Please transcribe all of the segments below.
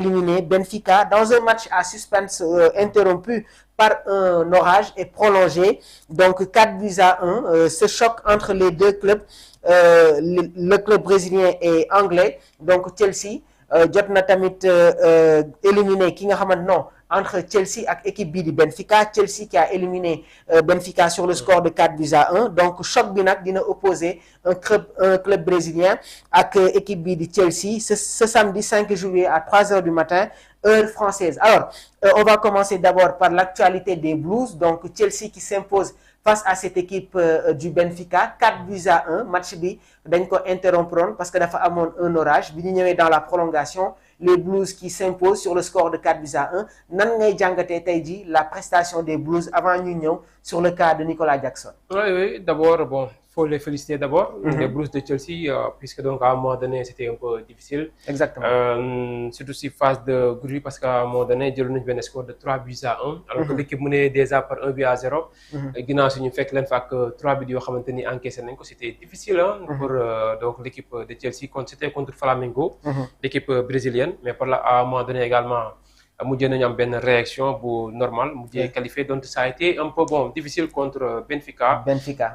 éliminé Benfica dans un match à suspense interrompu par un orage et prolongé. Donc 4 buts à 1. Ce choc entre les deux clubs, le club brésilien et anglais. Donc Chelsea jot na tamit éliminé ki nga xamante non entre Chelsea ak équipe bii di Benfica. Chelsea qui a éliminé Benfica sur le score de 4 buts à 1. Donc choc bi nag dina opposer un club brésilien ak équipe bii di Chelsea ce samedi 5 juillet à 3h du matin heure française. Alors on va commencer d'abord par l'actualité des Blues. Donc Chelsea qui s'impose face à cette équipe du Benfica 4 buts à 1. Match bi dañ ko interrompre parce que dafa amoon un orage bi ñu ñëwee dans la prolongation. Les Blues qui s'imposent sur le score de 4 buts à 1. Nan ngay jàngatee tey jii la prestation des Blues avant ñu ñëw sur le cas de Nicolas Jackson. Oui, d'abord, bon, faut les féliciter d'abord, les Blues de Chelsea, puisque donc à un moment donné, c'était un peu difficile. Exactement. Surtout si phase de groupe, parce qu'à un moment donné, il y a un score de 3 buts à 1, alors que l'équipe menait déjà par 1 but à 0. Guinée, si nous faisons que 3 buts encaissés, c'était difficile pour donc l'équipe de Chelsea. C'était contre Flamengo, l'équipe brésilienne, mais à un moment donné également, mujjee nañu am benn réaction bu normale mujjee qualifié donc ça a été un peu bon difficile contre Benfica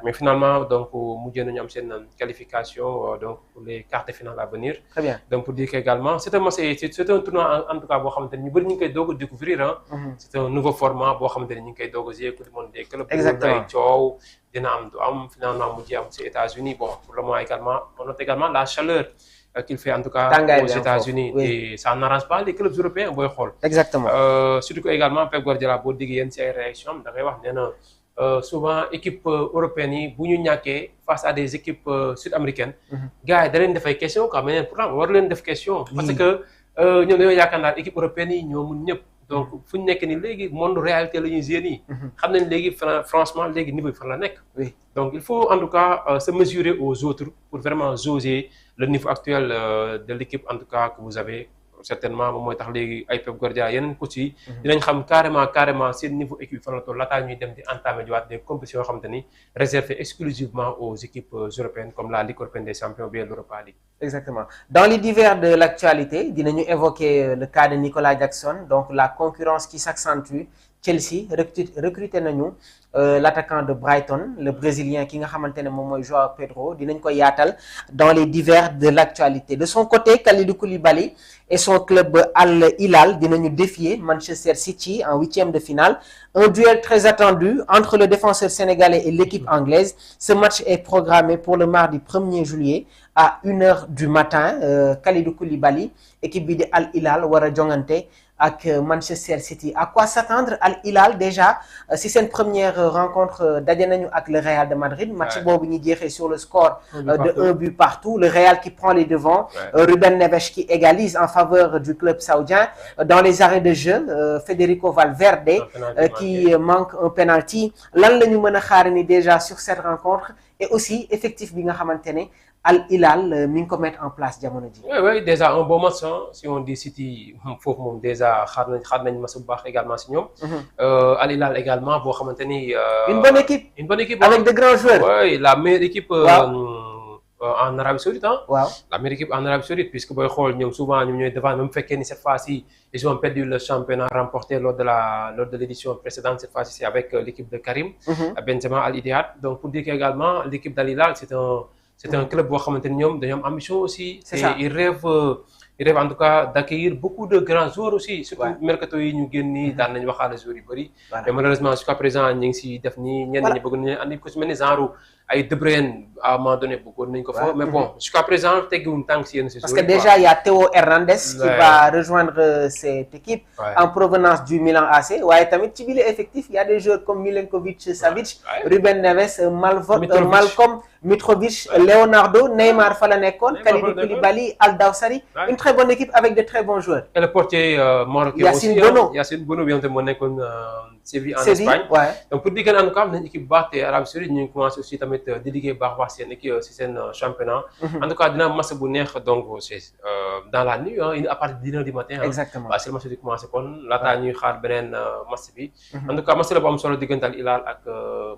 mais finalement donc mujjee nañu am seen qualification donc pour les quarts de finale à venir. Très bien. Donc pour dire qu'également c'est un tournoi en tout cas boo xamante ne ñu bëri ñu ngi koy doog a découvrir c'est un nouveau format boo xamante ne ñu ngi koy doog a jouer Coupe du monde des clubs. Exactement ay coow dina am du am finalement mujjee am ci États-Unis bon pour le moment également on note également la chaleur qu'il fait en tout cas aux États-Unis et ça n'arrange pas les clubs européens booy xool. Exactement. Surtout que également Pep Guardiola boo déggee yenn ci ay réaction da ngay wax nee na souvent équipe européenne yi bu ñu ñàkkee face à des équipes sud-américaines. Gars yi da leen def ay question quoi mais pourtant war leen def question. parce que ñoom dañoo yaakaar naa équipe européenne yi ñoo mun ñëpp. donc fu ñu nekk nii léegi monde réalité la ñuy gérer nii. xam nañ léegi franchement léegi niveau bi fan la nekk. Donc il faut en tout cas se mesurer aux autres pour vraiment jauger le niveau actuel de l'équipe en tout cas que vous avez certainement moom mooy tax léegi ay Pep Guardiola yeneen coach yi dinañ xam carrément seen niveau équipe fan la toll laataa ñuy dem di entamer jiwaat des compétitions yoo xamante ni réservées exclusivement aux équipes européennes comme la Ligue européenne des champions ou bien l'Europa League. Exactement. Dans les divers de l'actualité dinañu évoquer le cas de Nicolas Jackson donc la concurrence qui s'accentue. Chelsea recruté nañu l'attaquant de Brighton le brésilien ki nga xamante ne moom mooy João Pedro dinañ ko yaatal dans les divers de l'actualité. De son côté Kalidou Koulibaly et son club Al Hilal dinañu défier Manchester City en 8e de finale. Un duel très attendu entre le défenseur sénégalais et l'équipe anglaise. Ce match est programmé pour le mardi 1er juillet à 1h du matin. Kalidou Koulibaly équipe bi di Al Hilal war a jongante ak Manchester City. À quoi s'attendre? Al Hilal déjà si seen première rencontre daje nañu ak le Real de Madrid match boobu ñu jeexee sur le score de 1 but partout. Le Real qui prend les devants. Ruben Neves qui égalise en faveur du club saoudien. Dans les arrêts de jeu Federico Valverde qui manque un penalty. Lan la ñu mën a xaar ni déjà sur cette rencontre et aussi effectif bi nga xamante ne Al Hilal mi ngi ko mettre en place jamono ji. Oui déjà un bon match si on dit City foofu moom déjà xaar nañ match bu baax également si ñoom. Al Hilal également boo xamante ni. Une bonne équipe avec de grands joueurs. Oui la meilleure équipe. En Arabie Saoudite la meilleure équipe en Arabie Saoudite puisque booy xool ñoom souvent ñoom ñooy devant même fekkee ni cette fois-ci ils ont perdu le championnat remporté lors de l'édition précédente. Cette fois-ci c'est avec l'équipe de Karim Benzema Al Ittihad. Donc pour dire qu'également l'équipe d'Al Hilal c'est un club boo xamante ni ñoom dañoo am ambition aussi. C'est ça. Ils rêvent en tout cas d'accueillir beaucoup de grands joueurs aussi. Surtout mercato yi ñu génn nii daan nañu waxaale joueurs yu bëri. Mais malheureusement jusqu'à présent ñu ngi si def nii ñenn ñi bëgg nañu andi ko si mel ni genre ay De Bruyne à un moment donné bëggoon nañu ko fa. Mais bon jusqu'à présent teggiwuñ tànk si yenn saison. Parce que déjà il y a Théo Hernandez qui va rejoindre cette équipe en provenance du Milan AC. waaye tamit ci biir effectif il y a des joueurs comme Milenkovic Savic, Ruben Neves, Malcolm Mitrovic, Leonardo, Neymar fa la nekkoon, Kalidou Koulibaly, Al Dawsari. Une très bonne équipe avec de très bons joueurs. Et le portier marocain Yacine aussi. Bono. Yacine Bono bi moo nekkoon Séville en Espagne. Donc pour dire que en tout cas am nañu équipe bu baax te Arabie Saoudite ñu ngi commencé aussi tamit tamit di liggéey baax seen équipe si seen championnat. En tout cas dina am match bu neex donc c'est dans la nuit à partir de 1h du matin. exactement waaw c'est le match di commencé kon laataa ñuy xaar beneen match bi. En tout cas match la bu am solo diggante Al Hilal ak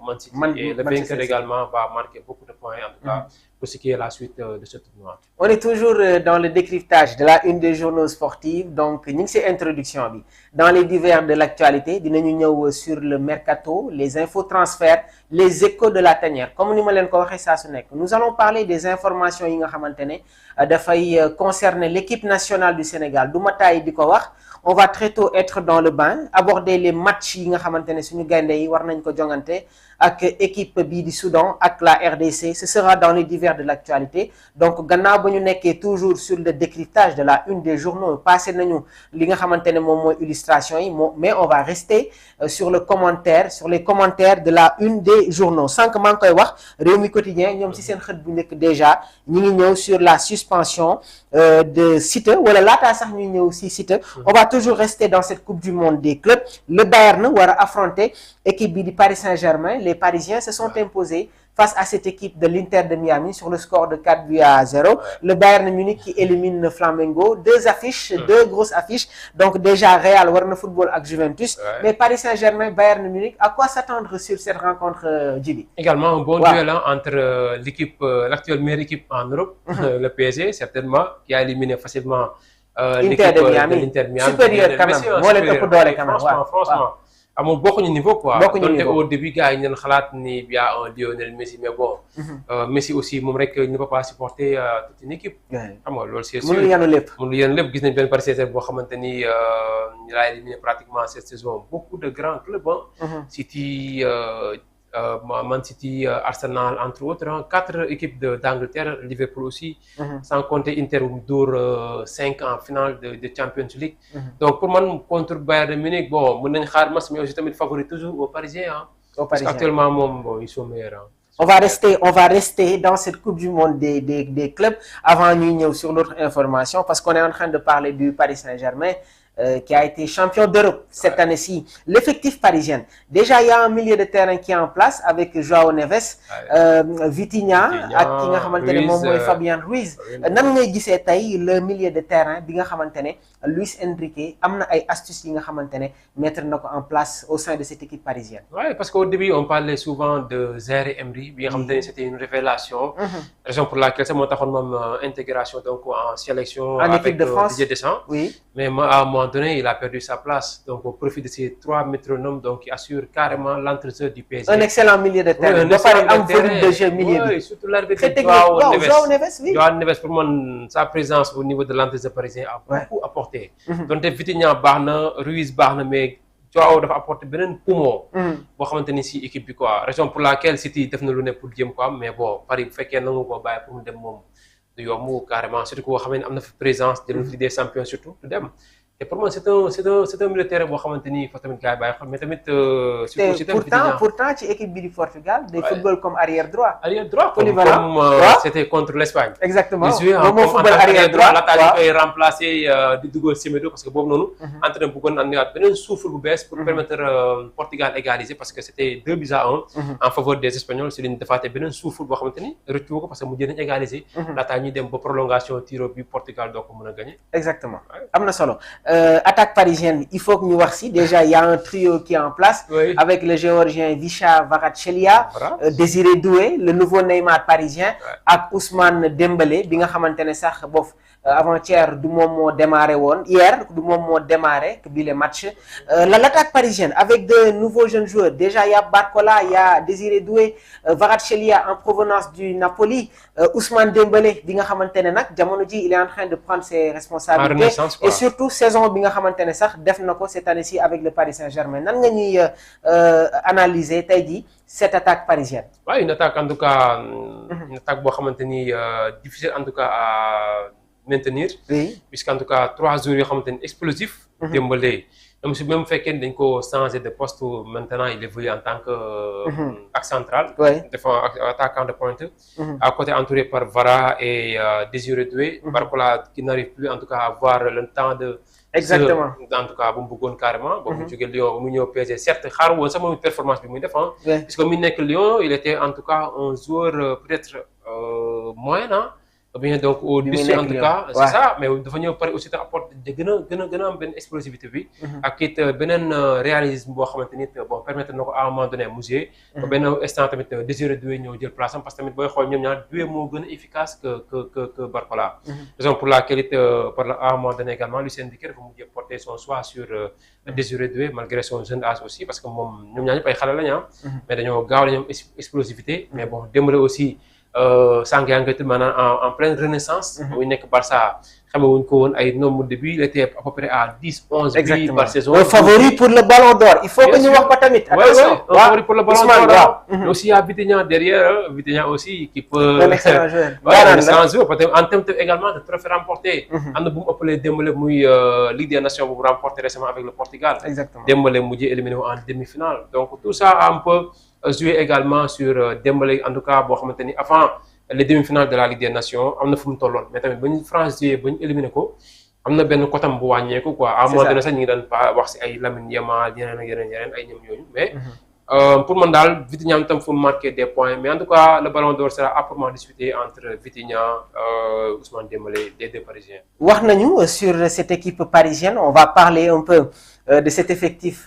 Man City. Et le vainqueur également va marquer beaucoup de points en tout cas pour ce qui est la suite de ce tournoi. On est toujours dans le décryptage de la une des journaux sportifs donc ñu ngi ci introduction bi dans les divers de l'actualité dinañu ñëw sur le mercato les infos transferts les échos de la tanière comme ni ma leen ko waxee saa su nekk nous allons parler des informations yi nga xamante ne dafay concerner l'équipe nationale du Sénégal du ma taay di ko wax on va très tôt être dans le bain aborder les matchs yi nga xamante ne suñu gaynde yi war nañ ko jongante ak équipe bii di Soudan ak la RDC ce sera dans les divers de l'actualité donc gannaaw ba ñu nekkee toujours sur le décryptage de la une des journaux passé nañu li nga xamante ne moom mooy illustration yi mais on va rester sur le commentaire sur les commentaires de la une des journaux sànq maa ngi koy wax Rewmi Quotidien ñoom ci seen xët bu njëkk déjà ñi ngi ñëw sur la suspension de Siteu wala laataa sax ñuy ñëw ci Siteu on va toujours rester dans cette coupe du monde des clubs le Bayern war a affronter équipe bi di Paris Saint-Germain les Parisiens se sont imposés face à cette équipe de l'Inter de Miami sur le score de 4-0. Le Bayern Munich qui élimine le Flamengo. Deux grosses affiches. Donc déjà Real war na football ak Juventus. Mais Paris Saint-Germain, Bayern Munich, à quoi s'attendre sur cette rencontre, Djibi? Également un bon duel entre l'équipe, l'actuelle meilleure équipe en Europe, le PSG certainement, qui a éliminé facilement l'équipe de Miami. Supérieur quand même. Moo leen ëpp doole quand même. Franchement. amul bokkuñu niveau quoi. Bokkuñu niveau au début gars yi ñu xalaat ni y a un Lionel Messi mais bon. Messi aussi moom rek ne peut pas supporter toute une équipe. xam nga loolu c'est sûr mënul yanu lépp. Gis nañ benn Paris Saint-Germain boo xamante ni il a éliminé pratiquement cette saison beaucoup de grands clubs. City Man City, Arsenal entre autres 4 équipes d'Angleterre, Liverpool aussi. Sans compter Inter bu dóor 5 en finale de Champions League. Donc pour man contre Bayern Munich bon mën nañ xaar match mais aussi tamit favori toujours aux Parisiens parce qu'actuellement moom bon ils sont meilleurs. On va rester dans cette Coupe du Monde des clubs avant ñuy ñëw sur l'autre information parce qu'on est en train de parler du Paris Saint-Germain. Qui a été champion d'Europe cette année-ci. L'effectif parisien. Déjà, il y a un milieu de terrain qui est en place avec Joao Neves, Vitinha ak ki nga xamante ne moom mooy Fabien Ruiz. Nan ngay gisee tey le milieu de terrain bi nga xamante ne Luis Enrique am na ay astuces yi nga xamante ne mettre na ko en place au sein de cette équipe parisienne. Ouais, parce qu'au début on parlait souvent de Zaïre Emery bi nga xamante ne c'était une révélation. Raison pour laquelle c'est moo taxoon moom intégration donc en sélection. En équipe de France. Didier Deschamps. Oui. Mais à un moment donné, il a perdu sa place. Donc, au profit de ces 3 métronomes donc, qui assurent carrément l'entretien du PSG. Un excellent milieu de terrain. Un excellent volume de jeu milieu. Oui, surtout l'arrivée de Joao Neves. Oui. Joao Neves, pour moi, sa présence au niveau de l'entretien parisien a beaucoup apporté. Donc, Vitinha baax na, Ruiz baax na, mais Joao dafa apporté beneen poumon. boo xamante ni si équipe bi quoi. Raison pour laquelle City def na lu ne pour jéem quoi, mais bon, Paris bu fekkee nangu ko bàyyi pour mu dem moom du yomb carrément. Surtout koo xam ne am na fa présence de Ligue des Champions surtout du dem. Et pour moi c'est un militaire boo xamante ni fa tamit gars yi bàyyi xam mais tamit pourtant ci équipe bi du Portugal day football comme arrière droit comme c'était contre l'Espagne. Exactement moom football arrière droit laata ñu koy remplacer di dugal Semedo parce que boobu noonu entraîneur bëggoon andiwaat beneen souffle bu bees pour permettre Portugal égaliser parce que c'était 2-1 en faveur des Espagnols si liñ defaatee beneen souffle boo xamante ni rëccu ko parce que mujjee nañ égaliser laataa ñuy dem ba prolongation tiro bi Portugal doo ko mën a gagner. Exactement am na solo. Attaque parisienne, il faut que nous voici. Déjà, il y a un trio qui est en place avec le géorgien Visha Kvaratskhelia, Désiré Doué, le nouveau Neymar parisien, ak Ousmane Dembélé, bi nga xamantene sax bof avant-hier du moom moo démarré woon hier du moom moo démarré bi les matchs. L'attaque parisienne avec de nouveaux jeunes joueurs. Déjà, il y a Barcola, il y a Désiré Doué, Kvaratskhelia en provenance du Napoli, Ousmane Dembélé bi nga xamantene nak jamono ji il est en train de prendre ses responsabilités et surtout saison bi nga xamantene sax def na ko cette année-ci avec le Paris Saint-Germain. Nan nga ñuy analyser tey jii cette attaque parisienne? Ouais, une attaque en tout cas une attaque boo xamante ni difficile en tout cas à maintenir. Oui. Puisqu'en tout cas 3 jours yoo xamante ni explosif. Dembélé même si même fekkee dañ ko changé de poste maintenant il évolue en tant que axe central. Attaquant de pointe. À côté entouré par Vara et Désiré Doué. Barcola qui n'arrive plus en tout cas à avoir le temps Exactement. En tout cas bu mu bëggoon carrément. ba mu jógee Lyon ba mu ñëw PSG certes xaaru woon sax moom performance bi muy def ah. Ouais. puisque mu nekk Lyon il était en tout cas un joueur peut-être moyen ah. ou bien donc au Bi muy dessus en nekk tout Lyon. cas Ouais. c'est ça mais dafa ñëw pare aussi te apporte gën a am benn explosivité bi. ak it beneen réalisme boo xamante ni bon permettre na ko à un moment donné mu jouer. ba benn instant tamit Désiré Doué ñëw jël place am parce que tamit booy xool ñoom ñaar Doué moo gën a efficace que Barcola. Raison pour laquelle it à un moment donné également Lucien Dicker dafa mujjee porter son choix sur Désiré Doué malgré son jeune âge aussi parce que moom ñoom ñaar ñëpp ay xale lañ ah. mais dañoo gaaw dañoo am explosivité. mais bon Dembélé aussi. sànq yaa ngi koy maanaam en pleine renaissance. muy nekk Barça xamewuñ ko woon ay nombre de buts il était à peu près à 10-11 buts par saison. un favori pour le ballon d'or il faut que ñu wax ko tamit. attention un favori pour le ballon d'or. mais aussi il y a Vitinha derrière Vitinha aussi qui peut. un excellent joueur. un excellent joueur parce que en termes également de trophée remporté. am na bu mu ëppalee Dembélé muy Ligue des Nations bu mu remporté récemment avec le Portugal. exactement Dembélé mujjee éliminé wu en demi-finale donc tout ça a un peu joué également sur Dembélé en tout cas boo xamante ni avant. les demi-finales de la Ligue des Nations am na fu mu tolloon mais tamit ba ñu France joué ba ñu éliminé ko am na benn kotam bu wàññeeku quoi. à un moment donné sax ñu ngi daan wax si ay Lamine Yamal yeneen ak yeneen ay ñoom ñooñu mais. pour man daal Vitinha tam fu marquer des points mais en tout cas le ballon d'or sera âprement disputé entre Vitinha Ousmane Dembélé les deux Parisiens. wax nañu sur cette équipe parisienne on va parler un peu de cet effectif.